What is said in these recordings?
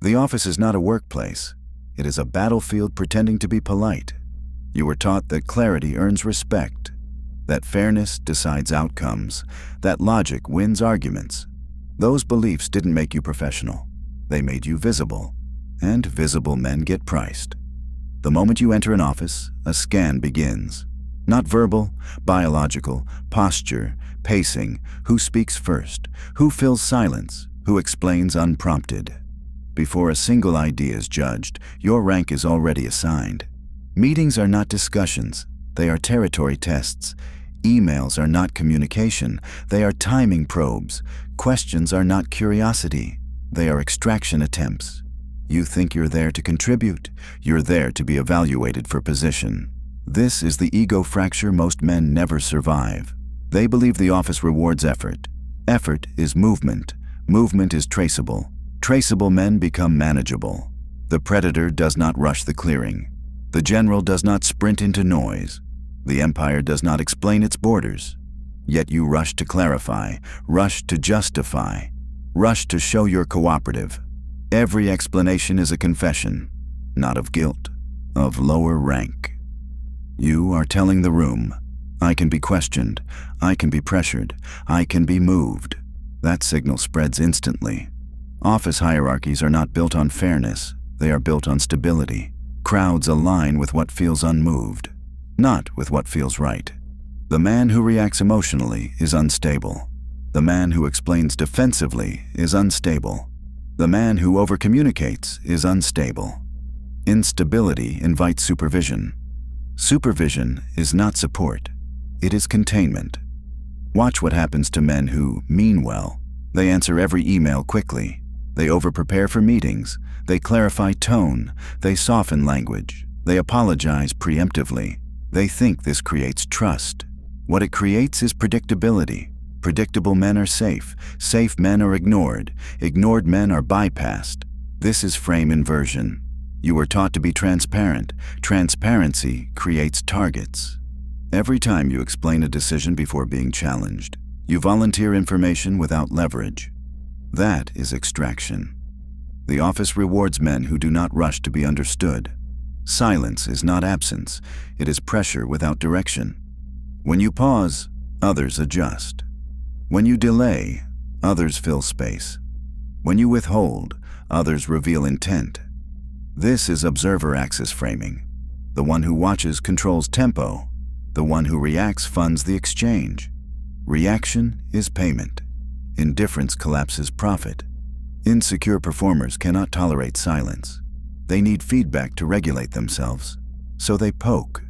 The office is not a workplace. It is a battlefield pretending to be polite. You were taught that clarity earns respect, that fairness decides outcomes, that logic wins arguments. Those beliefs didn't make you professional. They made you visible, and visible men get priced. The moment you enter an office, a scan begins. Not verbal, biological, posture, pacing, who speaks first, who fills silence, who explains unprompted. Before a single idea is judged, your rank is already assigned. Meetings are not discussions, they are territory tests. Emails are not communication, they are timing probes. Questions are not curiosity, they are extraction attempts. You think you're there to contribute, you're there to be evaluated for position. This is the ego fracture most men never survive. They believe the office rewards effort. Effort is movement. Movement is traceable. Traceable men become manageable. The predator does not rush the clearing. The general does not sprint into noise. The empire does not explain its borders. Yet you rush to clarify, rush to justify, rush to show you're cooperative. Every explanation is a confession, not of guilt, of lower rank. You are telling the room, I can be questioned, I can be pressured, I can be moved. That signal spreads instantly. Office hierarchies are not built on fairness, they are built on stability. Crowds align with what feels unmoved, not with what feels right. The man who reacts emotionally is unstable. The man who explains defensively is unstable. The man who overcommunicates is unstable. Instability invites supervision. Supervision is not support, it is containment. Watch what happens to men who mean well. They answer every email quickly. They overprepare for meetings. They clarify tone. They soften language. They apologize preemptively. They think this creates trust. What it creates is predictability. Predictable men are safe. Safe men are ignored. Ignored men are bypassed. This is frame inversion. You were taught to be transparent. Transparency creates targets. Every time you explain a decision before being challenged, you volunteer information without leverage. That is extraction. The office rewards men who do not rush to be understood. Silence is not absence, it is pressure without direction. When you pause, others adjust. When you delay, others fill space. When you withhold, others reveal intent. This is observer axis framing. The one who watches controls tempo. The one who reacts funds the exchange. Reaction is payment. Indifference collapses profit. Insecure performers cannot tolerate silence. They need feedback to regulate themselves. So they poke.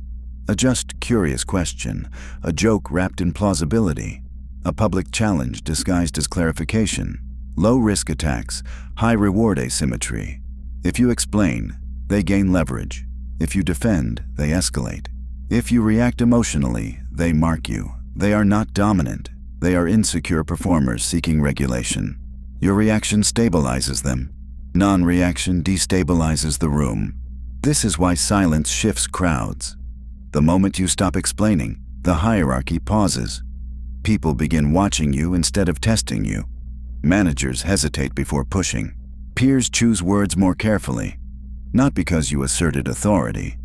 A just curious question, a joke wrapped in plausibility, a public challenge disguised as clarification, low-risk attacks, high-reward asymmetry. If you explain, they gain leverage. If you defend, they escalate. If you react emotionally, they mark you. They are not dominant. They are insecure performers seeking regulation. Your reaction stabilizes them. Non-reaction destabilizes the room. This is why silence shifts crowds. The moment you stop explaining, the hierarchy pauses. People begin watching you instead of testing you. Managers hesitate before pushing. Peers choose words more carefully, not because you asserted authority,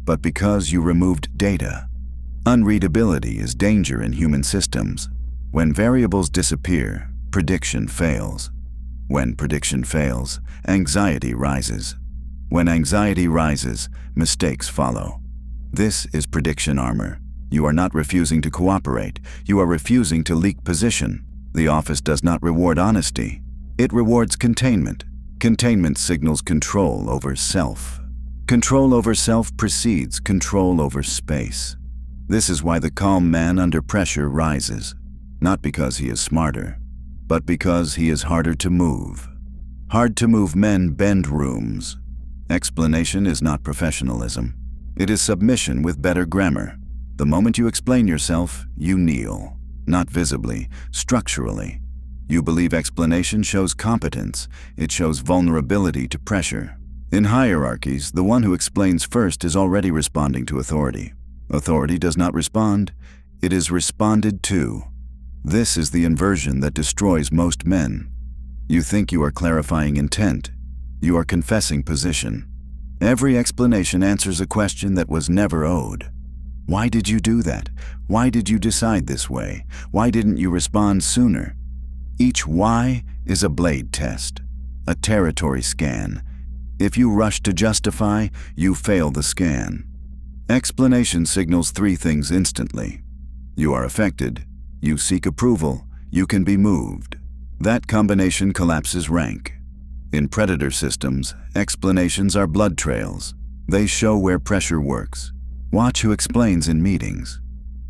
but because you removed data. Unreadability is danger in human systems. When variables disappear, prediction fails. When prediction fails, anxiety rises. When anxiety rises, mistakes follow. This is prediction armor. You are not refusing to cooperate. You are refusing to leak position. The office does not reward honesty. It rewards containment. Containment signals control over self. Control over self precedes control over space. This is why the calm man under pressure rises, not because he is smarter, but because he is harder to move. Hard to move men bend rooms. Explanation is not professionalism. It is submission with better grammar. The moment you explain yourself, you kneel, not visibly, structurally. You believe explanation shows competence. It shows vulnerability to pressure. In hierarchies, the one who explains first is already responding to authority. Authority does not respond, it is responded to. This is the inversion that destroys most men. You think you are clarifying intent. You are confessing position. Every explanation answers a question that was never owed. Why did you do that? Why did you decide this way? Why didn't you respond sooner? Each why is a blade test, a territory scan. If you rush to justify, you fail the scan. Explanation signals three things instantly. You are affected, you seek approval, you can be moved. That combination collapses rank. In predator systems, explanations are blood trails. They show where pressure works. Watch who explains in meetings.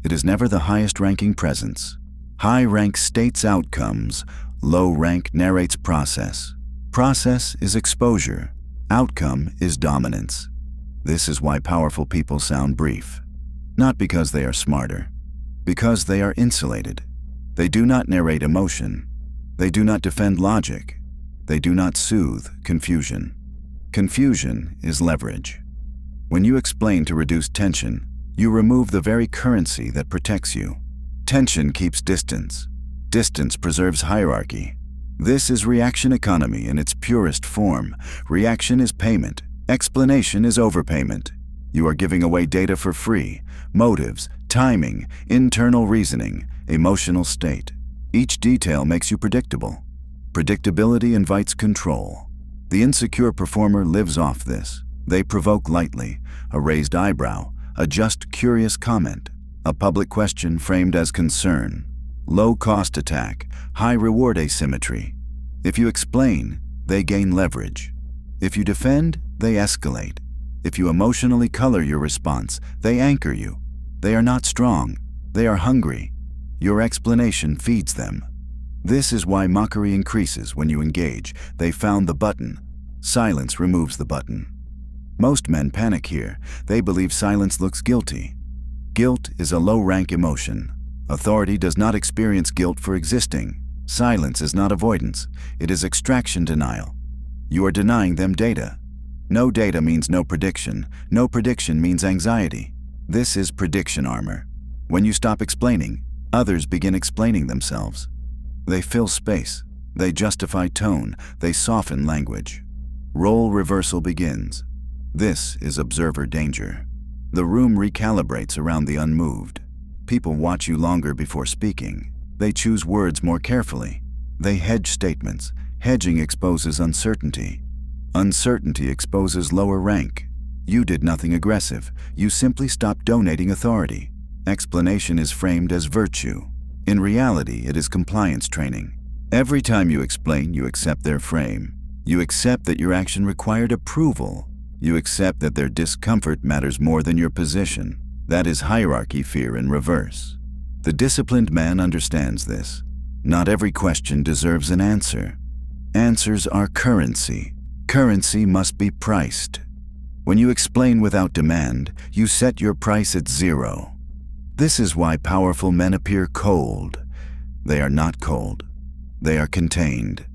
It is never the highest-ranking presence. High rank states outcomes, low rank narrates process. Process is exposure. Outcome is dominance. This is why powerful people sound brief. Not because they are smarter, because they are insulated. They do not narrate emotion. They do not defend logic. They do not soothe confusion. Confusion is leverage. When you explain to reduce tension, you remove the very currency that protects you. Tension keeps distance. Distance preserves hierarchy. This is reaction economy in its purest form. Reaction is payment. Explanation is overpayment. You are giving away data for free. Motives, timing, internal reasoning, emotional state. Each detail makes you predictable. Predictability invites control. The insecure performer lives off this. They provoke lightly, a raised eyebrow, a just curious comment, a public question framed as concern. Low-cost attack, high-reward asymmetry. If you explain, they gain leverage. If you defend, they escalate. If you emotionally color your response, they anchor you. They are not strong. They are hungry. Your explanation feeds them. This is why mockery increases when you engage. They found the button. Silence removes the button. Most men panic here. They believe silence looks guilty. Guilt is a low-rank emotion. Authority does not experience guilt for existing. Silence is not avoidance. It is extraction denial. You are denying them data. No data means no prediction. No prediction means anxiety. This is prediction armor. When you stop explaining, others begin explaining themselves. They fill space. They justify tone. They soften language. Role reversal begins. This is observer danger. The room recalibrates around the unmoved. People watch you longer before speaking. They choose words more carefully. They hedge statements. Hedging exposes uncertainty. Uncertainty exposes lower rank. You did nothing aggressive. You simply stopped donating authority. Explanation is framed as virtue. In reality, it is compliance training. Every time you explain, you accept their frame. You accept that your action required approval. You accept that their discomfort matters more than your position. That is hierarchy fear in reverse. The disciplined man understands this. Not every question deserves an answer. Answers are currency. Currency must be priced. When you explain without demand, you set your price at zero. This is why powerful men appear cold. They are not cold. They are contained.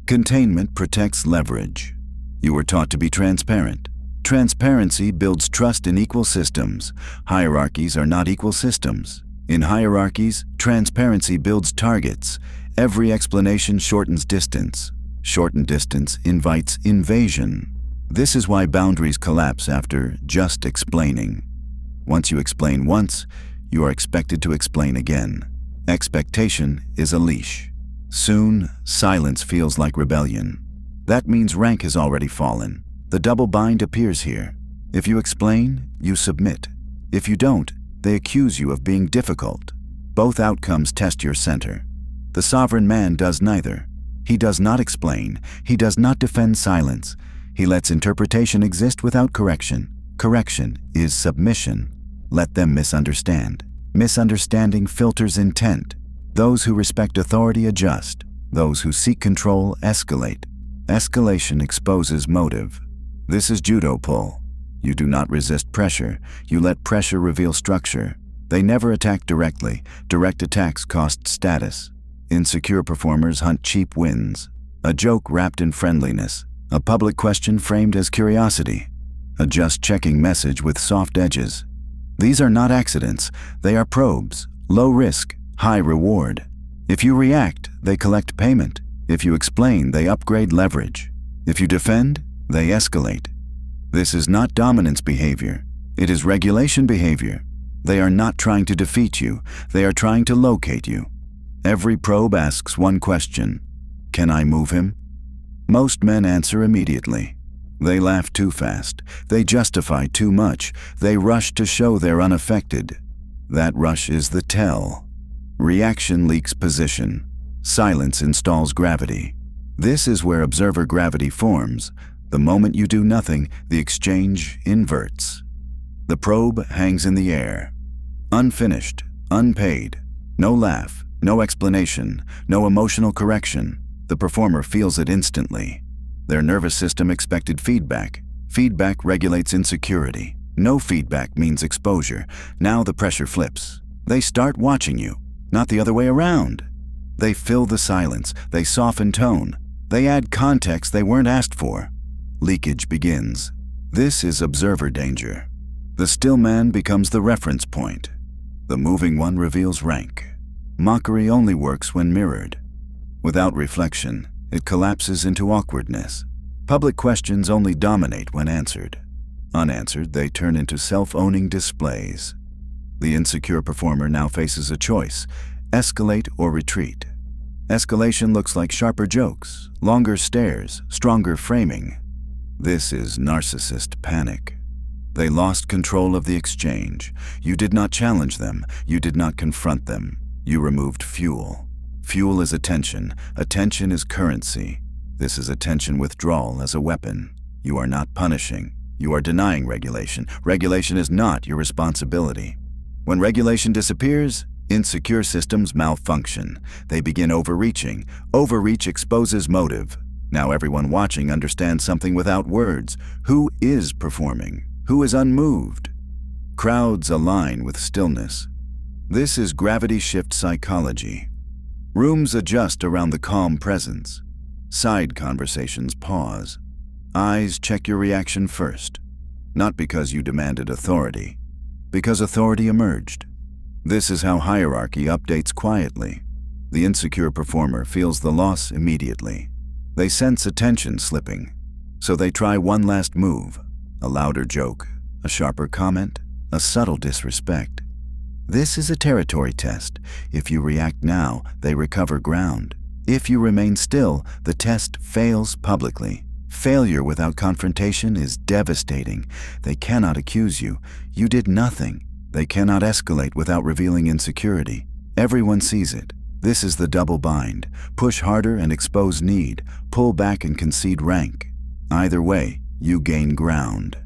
Containment protects leverage. You were taught to be transparent. Transparency builds trust in equal systems. Hierarchies are not equal systems. In hierarchies, transparency builds targets. Every explanation shortens distance. Shortened distance invites invasion. This is why boundaries collapse after just explaining. Once you explain once, you are expected to explain again. Expectation is a leash. Soon, silence feels like rebellion. That means rank has already fallen. The double bind appears here. If you explain, you submit. If you don't, they accuse you of being difficult. Both outcomes test your center. The sovereign man does neither. He does not explain. He does not defend silence. He lets interpretation exist without correction. Correction is submission. Let them misunderstand. Misunderstanding filters intent. Those who respect authority adjust. Those who seek control escalate. Escalation exposes motive. This is judo pull. You do not resist pressure. You let pressure reveal structure. They never attack directly. Direct attacks cost status. Insecure performers hunt cheap wins. A joke wrapped in friendliness. A public question framed as curiosity. A just checking message with soft edges. These are not accidents. They are probes. Low risk, high reward. If you react, they collect payment. If you explain, they upgrade leverage. If you defend, they escalate. This is not dominance behavior. It is regulation behavior. They are not trying to defeat you. They are trying to locate you. Every probe asks one question: can I move him? Most men answer immediately. They laugh too fast. They justify too much. They rush to show they're unaffected. That rush is the tell. Reaction leaks position. Silence installs gravity. This is where observer gravity forms. The moment you do nothing, the exchange inverts. The probe hangs in the air. Unfinished, unpaid. No laugh, no explanation, no emotional correction. The performer feels it instantly. Their nervous system expected feedback. Feedback regulates insecurity. No feedback means exposure. Now the pressure flips. They start watching you, not the other way around. They fill the silence. They soften tone. They add context they weren't asked for. Leakage begins. This is observer danger. The still man becomes the reference point. The moving one reveals rank. Mockery only works when mirrored. Without reflection, it collapses into awkwardness. Public questions only dominate when answered. Unanswered, they turn into self-owning displays. The insecure performer now faces a choice: escalate or retreat. Escalation looks like sharper jokes, longer stares, stronger framing. This is narcissist panic. They lost control of the exchange. You did not challenge them. You did not confront them. You removed fuel. Fuel is attention. Attention is currency. This is attention withdrawal as a weapon. You are not punishing. You are denying regulation. Regulation is not your responsibility. When regulation disappears, insecure systems malfunction. They begin overreaching. Overreach exposes motive. Now everyone watching understands something without words. Who is performing? Who is unmoved? Crowds align with stillness. This is gravity shift psychology. Rooms adjust around the calm presence. Side conversations pause. Eyes check your reaction first. Not because you demanded authority, because authority emerged. This is how hierarchy updates quietly. The insecure performer feels the loss immediately. They sense attention slipping, so they try one last move: a louder joke, a sharper comment, a subtle disrespect. This is a territory test. If you react now, they recover ground. If you remain still, the test fails publicly. Failure without confrontation is devastating. They cannot accuse you. You did nothing. They cannot escalate without revealing insecurity. Everyone sees it. This is the double bind. Push harder and expose need. Pull back and concede rank. Either way, you gain ground.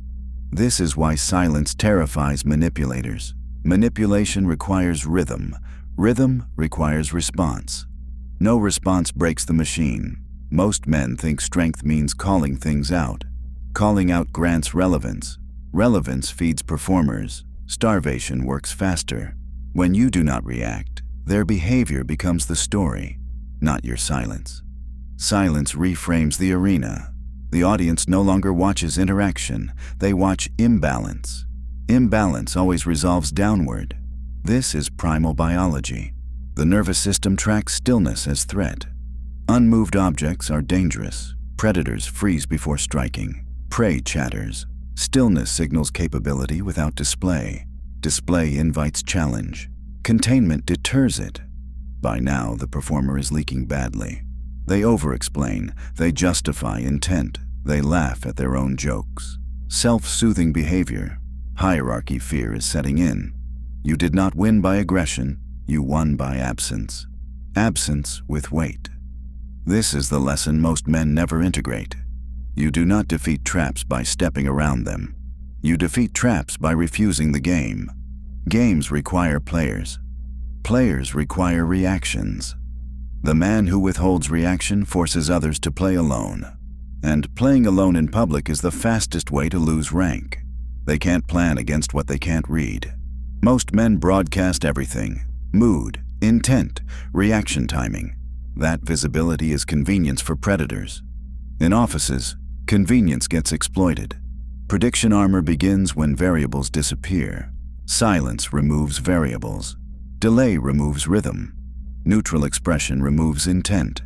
This is why silence terrifies manipulators. Manipulation requires rhythm. Rhythm requires response. No response breaks the machine. Most men think strength means calling things out. Calling out grants relevance. Relevance feeds performers. Starvation works faster. When you do not react, their behavior becomes the story, not your silence. Silence reframes the arena. The audience no longer watches interaction. They watch imbalance. Imbalance always resolves downward. This is primal biology. The nervous system tracks stillness as threat. Unmoved objects are dangerous. Predators freeze before striking. Prey chatters. Stillness signals capability without display. Display invites challenge. Containment deters it. By now, the performer is leaking badly. They over-explain. They justify intent. They laugh at their own jokes. Self-soothing behavior. Hierarchy fear is setting in. You did not win by aggression. You won by absence. Absence with weight. This is the lesson most men never integrate. You do not defeat traps by stepping around them. You defeat traps by refusing the game. Games require players. Players require reactions. The man who withholds reaction forces others to play alone. And playing alone in public is the fastest way to lose rank. They can't plan against what they can't read. Most men broadcast everything: mood, intent, reaction timing. That visibility is convenience for predators. In offices, convenience gets exploited. Prediction armor begins when variables disappear. Silence removes variables. Delay removes rhythm. Neutral expression removes intent.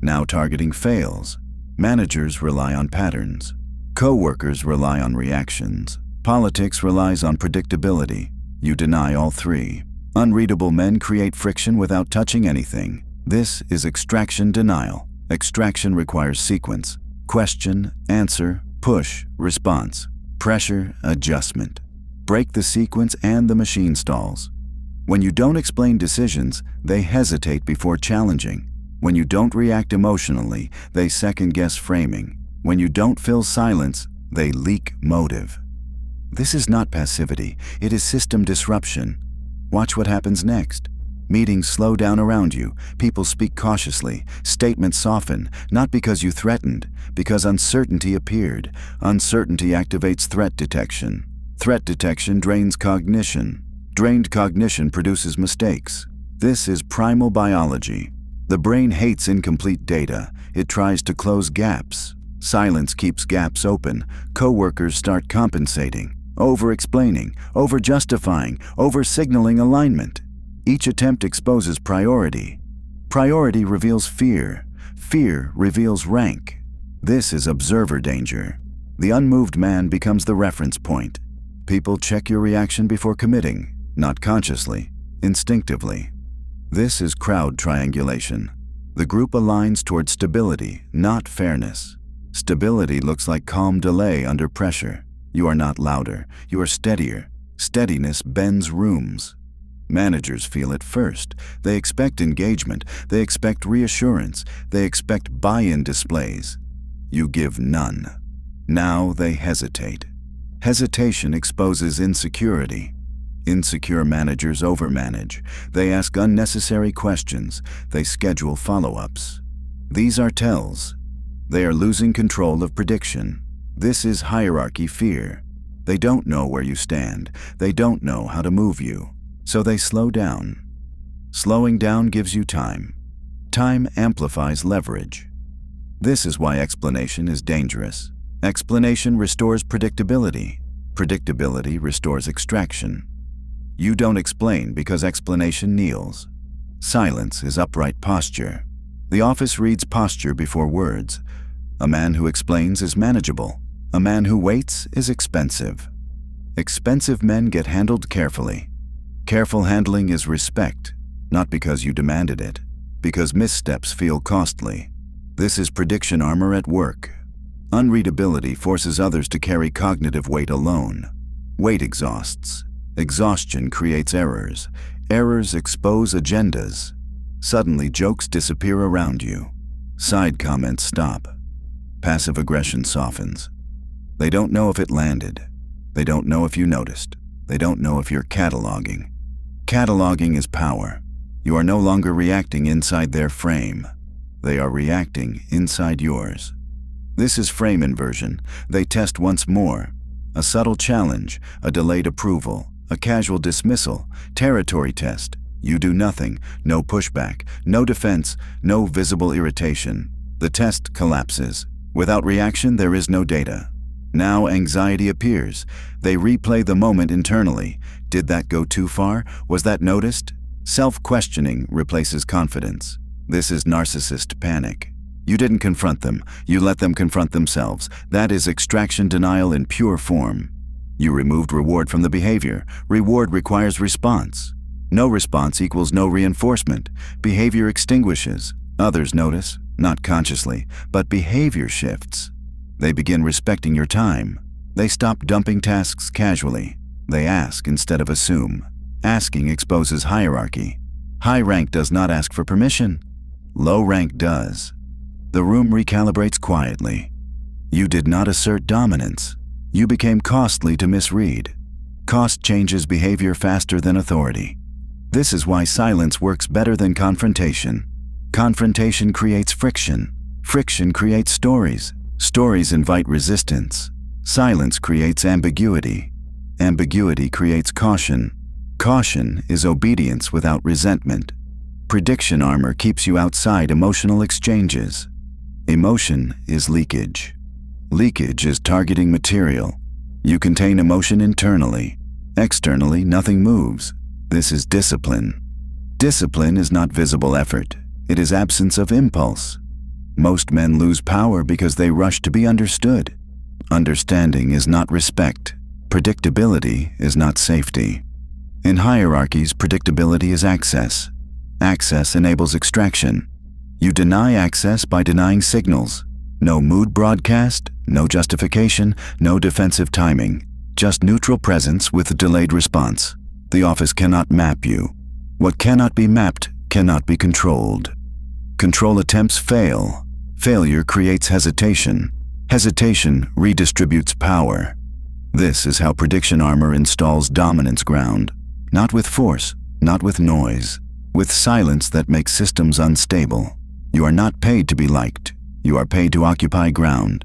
Now targeting fails. Managers rely on patterns. Coworkers rely on reactions. Politics relies on predictability. You deny all three. Unreadable men create friction without touching anything. This is extraction denial. Extraction requires sequence. Question, answer, push, response. Pressure, adjustment. Break the sequence and the machine stalls. When you don't explain decisions, they hesitate before challenging. When you don't react emotionally, they second-guess framing. When you don't fill silence, they leak motive. This is not passivity, it is system disruption. Watch what happens next. Meetings slow down around you, people speak cautiously, statements soften, not because you threatened, because uncertainty appeared. Uncertainty activates threat detection. Threat detection drains cognition. Drained cognition produces mistakes. This is primal biology. The brain hates incomplete data. It tries to close gaps. Silence keeps gaps open. Coworkers start compensating, over-explaining, over-justifying, over-signaling alignment. Each attempt exposes priority. Priority reveals fear. Fear reveals rank. This is observer danger. The unmoved man becomes the reference point. People check your reaction before committing, not consciously, instinctively. This is crowd triangulation. The group aligns toward stability, not fairness. Stability looks like calm delay under pressure. You are not louder, you are steadier. Steadiness bends rooms. Managers feel it first. They expect engagement, they expect reassurance, they expect buy-in displays. You give none. Now they hesitate. Hesitation exposes insecurity. Insecure managers overmanage. They ask unnecessary questions. They schedule follow-ups. These are tells. They are losing control of prediction. This is hierarchy fear. They don't know where you stand. They don't know how to move you. So they slow down. Slowing down gives you time. Time amplifies leverage. This is why explanation is dangerous. Explanation restores predictability. Predictability restores extraction. You don't explain because explanation kneels. Silence is upright posture. The office reads posture before words. A man who explains is manageable. A man who waits is expensive. Expensive men get handled carefully. Careful handling is respect, not because you demanded it, because missteps feel costly. This is prediction armor at work. Unreadability forces others to carry cognitive weight alone. Weight exhausts. Exhaustion creates errors. Errors expose agendas. Suddenly, jokes disappear around you. Side comments stop. Passive aggression softens. They don't know if it landed. They don't know if you noticed. They don't know if you're cataloging. Cataloging is power. You are no longer reacting inside their frame. They are reacting inside yours. This is frame inversion. They test once more. A subtle challenge, a delayed approval, a casual dismissal, territory test. You do nothing, no pushback, no defense, no visible irritation. The test collapses. Without reaction, there is no data. Now anxiety appears. They replay the moment internally. Did that go too far? Was that noticed? Self-questioning replaces confidence. This is narcissist panic. You didn't confront them. You let them confront themselves. That is extraction denial in pure form. You removed reward from the behavior. Reward requires response. No response equals no reinforcement. Behavior extinguishes. Others notice, not consciously, but behavior shifts. They begin respecting your time. They stop dumping tasks casually. They ask instead of assume. Asking exposes hierarchy. High rank does not ask for permission. Low rank does. The room recalibrates quietly. You did not assert dominance. You became costly to misread. Cost changes behavior faster than authority. This is why silence works better than confrontation. Confrontation creates friction. Friction creates stories. Stories invite resistance. Silence creates ambiguity. Ambiguity creates caution. Caution is obedience without resentment. Prediction armor keeps you outside emotional exchanges. Emotion is leakage. Leakage is targeting material. You contain emotion internally. Externally, nothing moves. This is discipline. Discipline is not visible effort. It is absence of impulse. Most men lose power because they rush to be understood. Understanding is not respect. Predictability is not safety. In hierarchies, predictability is access. Access enables extraction. You deny access by denying signals. No mood broadcast, no justification, no defensive timing. Just neutral presence with delayed response. The office cannot map you. What cannot be mapped cannot be controlled. Control attempts fail. Failure creates hesitation. Hesitation redistributes power. This is how prediction armor installs dominance ground. Not with force, not with noise. With silence that makes systems unstable. You are not paid to be liked. You are paid to occupy ground.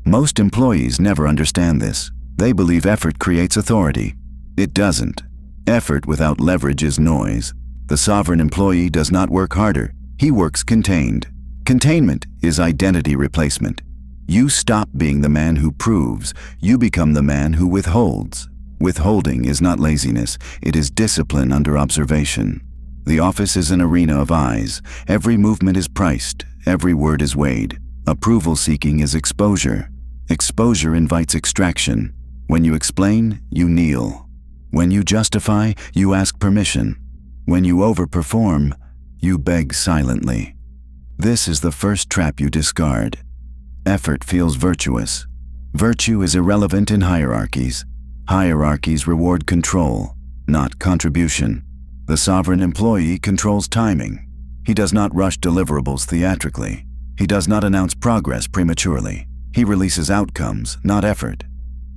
Most employees never understand this. They believe effort creates authority. It doesn't. Effort without leverage is noise. The sovereign employee does not work harder. He works contained. Containment is identity replacement. You stop being the man who proves. You become the man who withholds. Withholding is not laziness. It is discipline under observation. The office is an arena of eyes. Every movement is priced. Every word is weighed. Approval seeking is exposure. Exposure invites extraction. When you explain, you kneel. When you justify, you ask permission. When you overperform, you beg silently. This is the first trap you discard. Effort feels virtuous. Virtue is irrelevant in hierarchies. Hierarchies reward control, not contribution. The sovereign employee controls timing. He does not rush deliverables theatrically. He does not announce progress prematurely. He releases outcomes, not effort.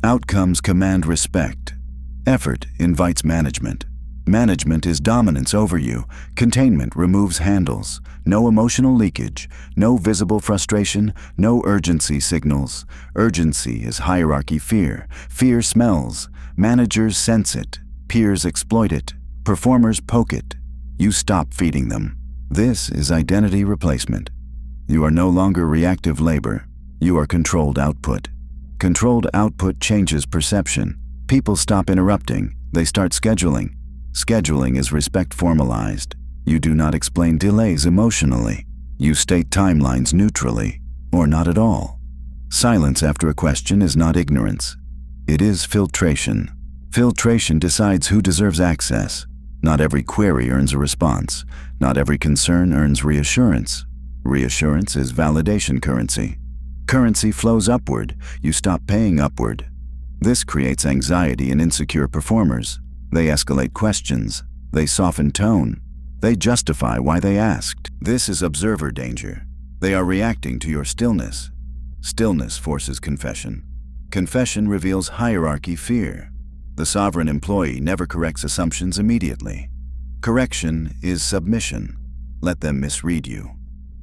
Outcomes command respect. Effort invites management. Management is dominance over you. Containment removes handles. No emotional leakage. No visible frustration. No urgency signals. Urgency is hierarchy fear. Fear smells. Managers sense it. Peers exploit it. Performers poke it. You stop feeding them. This is identity replacement. You are no longer reactive labor. You are controlled output. Controlled output changes perception. People stop interrupting. They start scheduling. Scheduling is respect formalized. You do not explain delays emotionally. You state timelines neutrally, or not at all. Silence after a question is not ignorance. It is filtration. Filtration decides who deserves access. Not every query earns a response. Not every concern earns reassurance. Reassurance is validation currency. Currency flows upward. You stop paying upward. This creates anxiety in insecure performers. They escalate questions. They soften tone. They justify why they asked. This is observer danger. They are reacting to your stillness. Stillness forces confession. Confession reveals hierarchy fear. The sovereign employee never corrects assumptions immediately. Correction is submission. Let them misread you.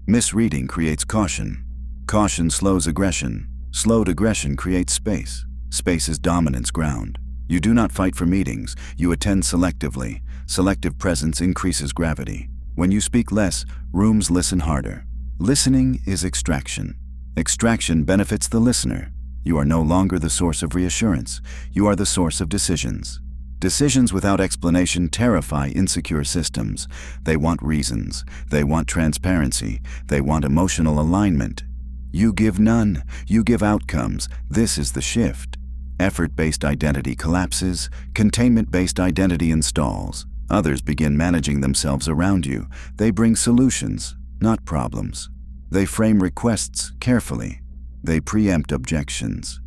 Misreading creates caution. Caution slows aggression. Slowed aggression creates space. Space is dominance ground. You do not fight for meetings. You attend selectively. Selective presence increases gravity. When you speak less, rooms listen harder. Listening is extraction. Extraction benefits the listener. You are no longer the source of reassurance. You are the source of decisions. Decisions without explanation terrify insecure systems. They want reasons. They want transparency. They want emotional alignment. You give none. You give outcomes. This is the shift. Effort-based identity collapses. Containment-based identity installs. Others begin managing themselves around you. They bring solutions, not problems. They frame requests carefully. They preempt objections.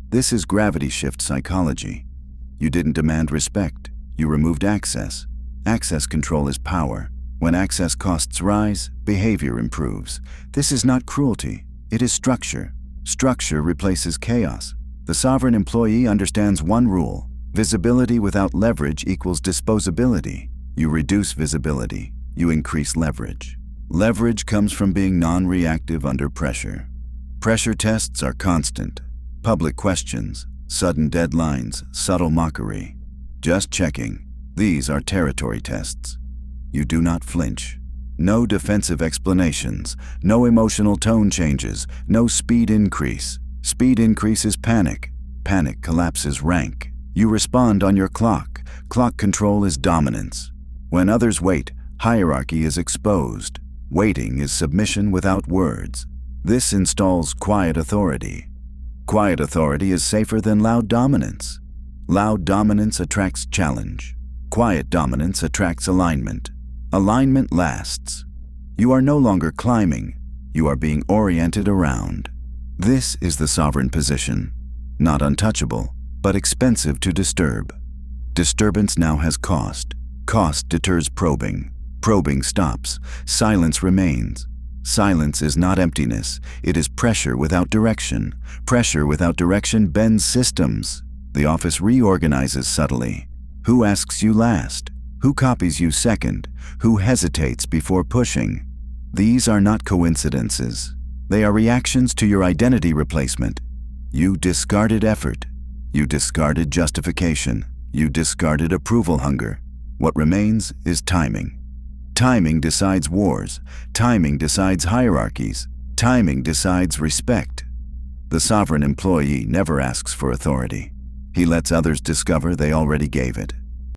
This is gravity shift psychology. You didn't demand respect. You removed access. Access control is power. When access costs rise, behavior improves. This is not cruelty. It is structure. Structure replaces chaos. The sovereign employee understands one rule. Visibility without leverage equals disposability. You reduce visibility. You increase leverage. Leverage comes from being non-reactive under pressure. Pressure tests are constant. Public questions, sudden deadlines, subtle mockery. Just checking. These are territory tests. You do not flinch. No defensive explanations. No emotional tone changes. No speed increase. Speed increase is panic. Panic collapses rank. You respond on your clock. Clock control is dominance. When others wait, hierarchy is exposed. Waiting is submission without words. This installs quiet authority. Quiet authority is safer than loud dominance. Loud dominance attracts challenge. Quiet dominance attracts alignment. Alignment lasts. You are no longer climbing. You are being oriented around. This is the sovereign position. Not untouchable, but expensive to disturb. Disturbance now has cost. Cost deters probing. Probing stops. Silence remains. Silence is not emptiness. It is pressure without direction. Pressure without direction bends systems. The office reorganizes subtly. Who asks you last? Who copies you second? Who hesitates before pushing? These are not coincidences. They are reactions to your identity replacement. You discarded effort. You discarded justification. You discarded approval hunger. What remains is timing. Timing decides wars. Timing decides hierarchies. Timing decides respect. The sovereign employee never asks for authority. He lets others discover they already gave it.